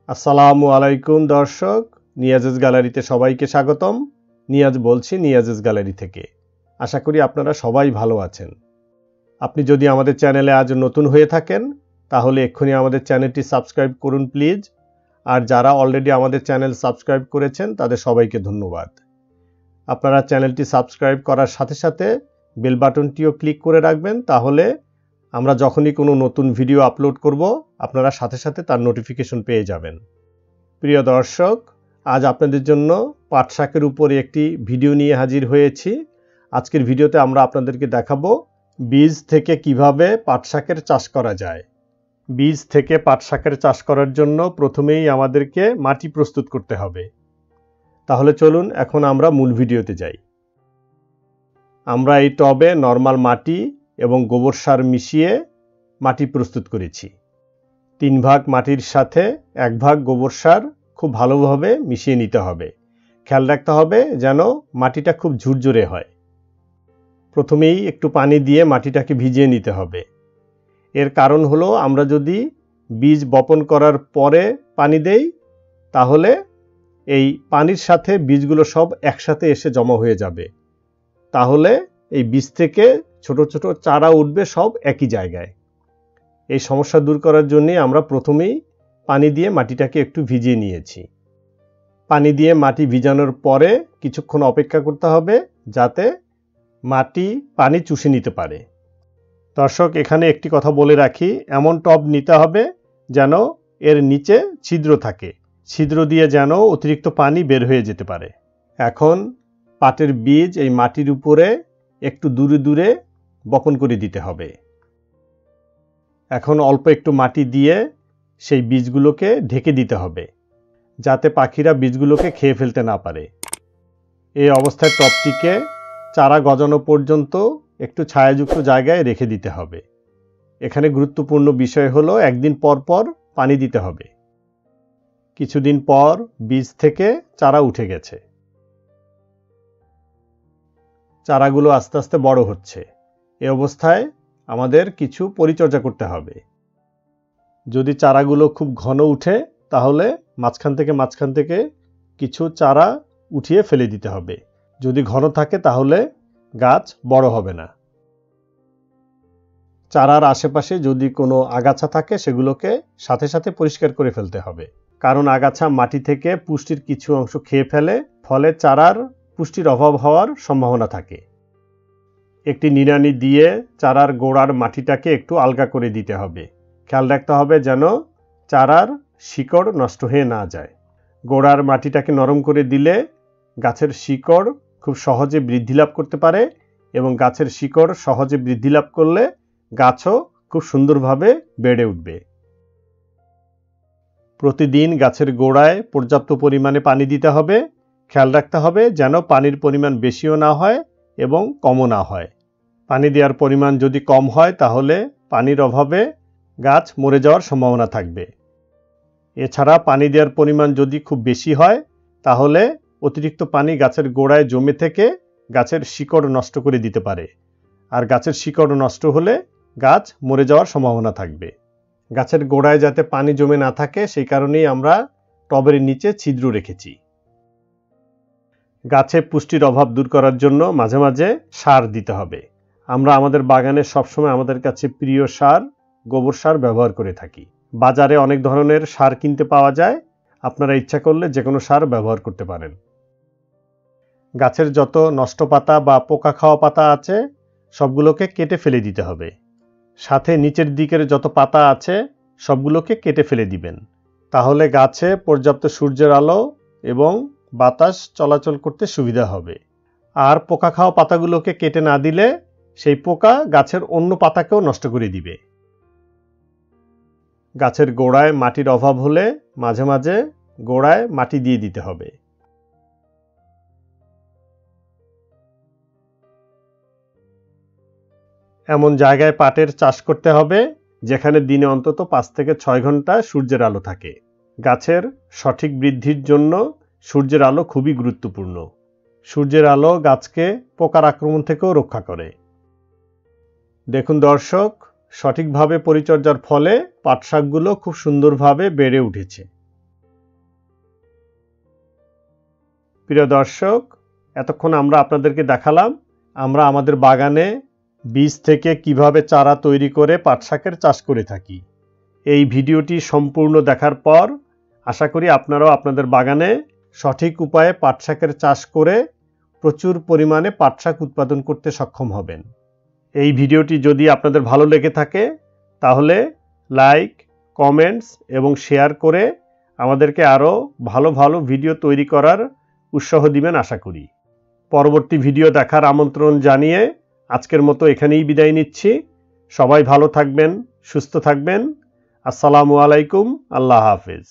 আসসালামু আলাইকুম দর্শক, নিয়াজেস গ্যালারিতে সবাইকে স্বাগতম। নিয়াজ বলছি নিয়াজেস গ্যালারি থেকে। আশা করি আপনারা সবাই ভালো আছেন। আপনি যদি আমাদের চ্যানেলে আজ নতুন হয়ে থাকেন তাহলে এক্ষুনি আমাদের চ্যানেলটি সাবস্ক্রাইব করুন প্লিজ। আর যারা অলরেডি আমাদের চ্যানেল সাবস্ক্রাইব করেছেন তাদের সবাইকে ধন্যবাদ। আপনারা চ্যানেলটি সাবস্ক্রাইব করার সাথে সাথে বেল বাটনটিও ক্লিক করে রাখবেন, তাহলে আমরা যখনই কোনো নতুন ভিডিও আপলোড করব আপনারা সাথে সাথে তার নোটিফিকেশন পেয়ে যাবেন। প্রিয় দর্শক, আজ আপনাদের জন্য পাট শাকের উপরে একটি ভিডিও নিয়ে হাজির হয়েছি। আজকের ভিডিওতে আমরা আপনাদেরকে দেখাবো বীজ থেকে কিভাবে পাট শাকের চাষ করা যায়। বীজ থেকে পাট শাকের চাষ করার জন্য প্রথমেই আমাদেরকে মাটি প্রস্তুত করতে হবে। তাহলে চলুন এখন আমরা মূল ভিডিওতে যাই। আমরা এই টবে নরমাল মাটি এবং গোবর সার মিশিয়ে মাটি প্রস্তুত করেছি। 3 ভাগ মাটির সাথে 1 ভাগ গোবর সার খুব ভালোভাবে মিশিয়ে নিতে হবে। খেয়াল রাখতে হবে যেন মাটিটা খুব ঝুরঝুরে হয়। প্রথমেই একটু পানি দিয়ে মাটিটাকে ভিজিয়ে নিতে হবে। এর কারণ হলো আমরা যদি বীজ বপন করার পরে পানি দেই তাহলে এই পানির সাথে বীজগুলো সব একসাথে এসে জমা হয়ে যাবে। তাহলে এই বীজ থেকে ছোট ছোট চারা উঠবে সব একই জায়গায়। এই সমস্যা দূর করার জন্য আমরা প্রথমেই পানি দিয়ে মাটিটাকে একটু ভিজিয়ে নিয়েছি। পানি দিয়ে মাটি ভিজানোর পরে কিছুক্ষণ অপেক্ষা করতে হবে যাতে মাটি পানি চুষে নিতে পারে। দর্শক, এখানে একটি কথা বলে রাখি, এমন টব নিতে হবে যেন এর নিচে ছিদ্র থাকে। ছিদ্র দিয়ে যেন অতিরিক্ত পানি বের হয়ে যেতে পারে। এখন পাটের বীজ এই মাটির উপরে একটু দূরে দূরে বপন করে দিতে হবে। এখন অল্প একটু মাটি দিয়ে সেই বীজগুলোকে ঢেকে দিতে হবে যাতে পাখিরা বীজগুলোকে খেয়ে ফেলতে না পারে। এই অবস্থায় টবটিকে চারা গজানো পর্যন্ত একটু ছায়াযুক্ত জায়গায় রেখে দিতে হবে। এখানে গুরুত্বপূর্ণ বিষয় হলো একদিন পর পর পানি দিতে হবে। কিছুদিন পর বীজ থেকে চারা উঠে গেছে। চারাগুলো আস্তে আস্তে বড় হচ্ছে। এই অবস্থায় আমাদের কিছু পরিচর্যা করতে হবে। যদি চারাগুলো খুব ঘন উঠে তাহলে মাঝখান থেকে কিছু চারা উঠিয়ে ফেলে দিতে হবে। যদি ঘন থাকে তাহলে গাছ বড় হবে না। চারার আশেপাশে যদি কোনো আগাছা থাকে সেগুলোকে সাথে সাথে পরিষ্কার করে ফেলতে হবে, কারণ আগাছা মাটি থেকে পুষ্টির কিছু অংশ খেয়ে ফেলে, ফলে চারার পুষ্টির অভাব হওয়ার সম্ভাবনা থাকে। একটি নিড়ানি দিয়ে চারার গোড়ার মাটিটাকে একটু আলগা করে দিতে হবে। খেয়াল রাখতে হবে যেন চারার শিকড় নষ্ট হয়ে না যায়। গোড়ার মাটিটাকে নরম করে দিলে গাছের শিকড় খুব সহজে বৃদ্ধি লাভ করতে পারে, এবং গাছের শিকড় সহজে বৃদ্ধি লাভ করলে গাছও খুব সুন্দরভাবে বেড়ে উঠবে। প্রতিদিন গাছের গোড়ায় পর্যাপ্ত পরিমাণে পানি দিতে হবে। খেয়াল রাখতে হবে যেন পানির পরিমাণ বেশিও না হয় এবং কমও না হয়। পানি দেওয়ার পরিমাণ যদি কম হয় তাহলে পানির অভাবে গাছ মরে যাওয়ার সম্ভাবনা থাকবে। এছাড়া পানি দেওয়ার পরিমাণ যদি খুব বেশি হয় তাহলে অতিরিক্ত পানি গাছের গোড়ায় জমে থেকে গাছের শিকড় নষ্ট করে দিতে পারে, আর গাছের শিকড় নষ্ট হলে গাছ মরে যাওয়ার সম্ভাবনা থাকবে। গাছের গোড়ায় যাতে পানি জমে না থাকে সেই কারণেই আমরা টবের নিচে ছিদ্র রেখেছি। গাছে পুষ্টির অভাব দূর করার জন্য মাঝে মাঝে সার দিতে হবে। আমরা আমাদের বাগানে সবসময় আমাদের কাছে প্রিয় সার গোবর সার ব্যবহার করে থাকি। বাজারে অনেক ধরনের সার কিনতে পাওয়া যায়, আপনারা ইচ্ছা করলে যে কোনো সার ব্যবহার করতে পারেন। গাছের যত নষ্ট পাতা বা পোকা খাওয়া পাতা আছে সবগুলোকে কেটে ফেলে দিতে হবে। সাথে নিচের দিকের যত পাতা আছে সবগুলোকে কেটে ফেলে দিবেন। তাহলে গাছে পর্যাপ্ত সূর্যের আলো এবং বাতাস চলাচল করতে সুবিধা হবে। আর পোকা খাওয়া পাতাগুলোকে কেটে না দিলে সেই পোকা গাছের অন্য পাতাকেও নষ্ট করে দিবে। গাছের গোড়ায় মাটির অভাব হলে মাঝে মাঝে গোড়ায় মাটি দিয়ে দিতে হবে। এমন জায়গায় পাটের চাষ করতে হবে যেখানে দিনে অন্তত 5 থেকে 6 ঘন্টা সূর্যের আলো থাকে। গাছের সঠিক বৃদ্ধির জন্য সূর্যের আলো খুবই গুরুত্বপূর্ণ। সূর্যের আলো গাছকে পোকার আক্রমণ থেকেও রক্ষা করে। দেখুন দর্শক, সঠিকভাবে পরিচর্যার ফলে পাট শাকগুলো খুব সুন্দরভাবে বেড়ে উঠেছে। প্রিয় দর্শক, এতক্ষণ আমরা আপনাদেরকে দেখালাম আমরা আমাদের বাগানে বীজ থেকে কিভাবে চারা তৈরি করে পাট শাকের চাষ করে থাকি। এই ভিডিওটি সম্পূর্ণ দেখার পর আশা করি আপনারাও আপনাদের বাগানে সঠিক উপায়ে পাট শাকের চাষ করে প্রচুর পরিমাণে পাট শাক উৎপাদন করতে সক্ষম হবেন। এই ভিডিওটি যদি আপনাদের ভালো লেগে থাকে তাহলে লাইক, কমেন্টস এবং শেয়ার করে আমাদেরকে আরও ভালো ভালো ভিডিও তৈরি করার উৎসাহ দিবেন আশা করি। পরবর্তী ভিডিও দেখার আমন্ত্রণ জানিয়ে আজকের মতো এখানেই বিদায় নিচ্ছি। সবাই ভালো থাকবেন, সুস্থ থাকবেন। আসসালামু আলাইকুম, আল্লাহ হাফেজ।